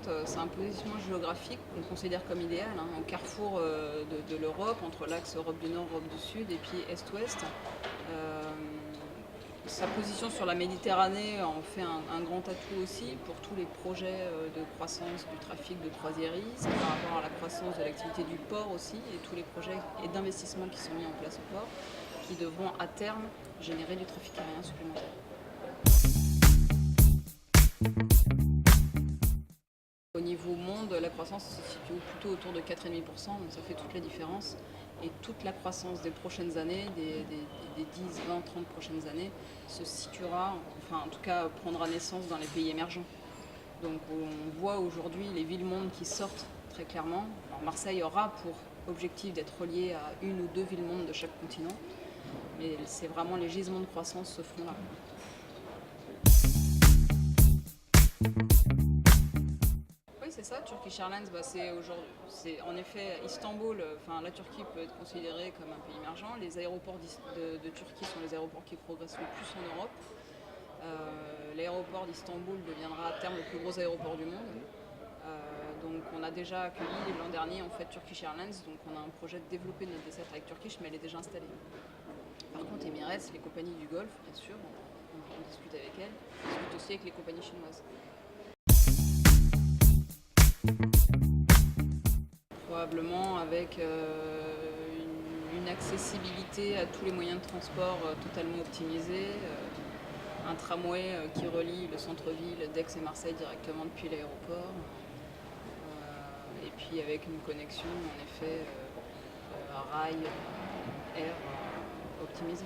fait, c'est un positionnement géographique qu'on considère comme idéal, hein, au carrefour de l'Europe, entre l'axe Europe du Nord, Europe du Sud et puis Est-Ouest. Sa position sur la Méditerranée en fait un grand atout aussi pour tous les projets de croissance du trafic de croisiéristes, par rapport à la croissance de l'activité du port aussi, et tous les projets et d'investissement qui sont mis en place au port, qui devront à terme générer du trafic aérien supplémentaire. Au niveau monde, la croissance se situe plutôt autour de 4,5%, donc ça fait toute la différence. Et toute la croissance des prochaines années, des 10, 20, 30 prochaines années, se situera, enfin en tout cas prendra naissance dans les pays émergents. Donc on voit aujourd'hui les villes-mondes qui sortent très clairement. Alors, Marseille aura pour objectif d'être reliée à une ou deux villes-mondes de chaque continent, mais c'est vraiment les gisements de croissance se feront là. Oui, c'est ça. Turkish Airlines, c'est en effet Istanbul. Enfin, la Turquie peut être considérée comme un pays émergent. Les aéroports de Turquie sont les aéroports qui progressent le plus en Europe. L'aéroport d'Istanbul deviendra à terme le plus gros aéroport du monde. Donc on a déjà accueilli l'an dernier en fait Turkish Airlines, donc on a un projet de développer notre dessert avec Turkish, mais elle est déjà installée. Par contre, Emirates, les compagnies du Golfe, bien sûr, on discute avec elles, on discute aussi avec les compagnies chinoises. Probablement avec une accessibilité à tous les moyens de transport totalement optimisés, un tramway qui relie le centre-ville d'Aix et Marseille directement depuis l'aéroport, et puis avec une connexion en effet rail, air optimisée.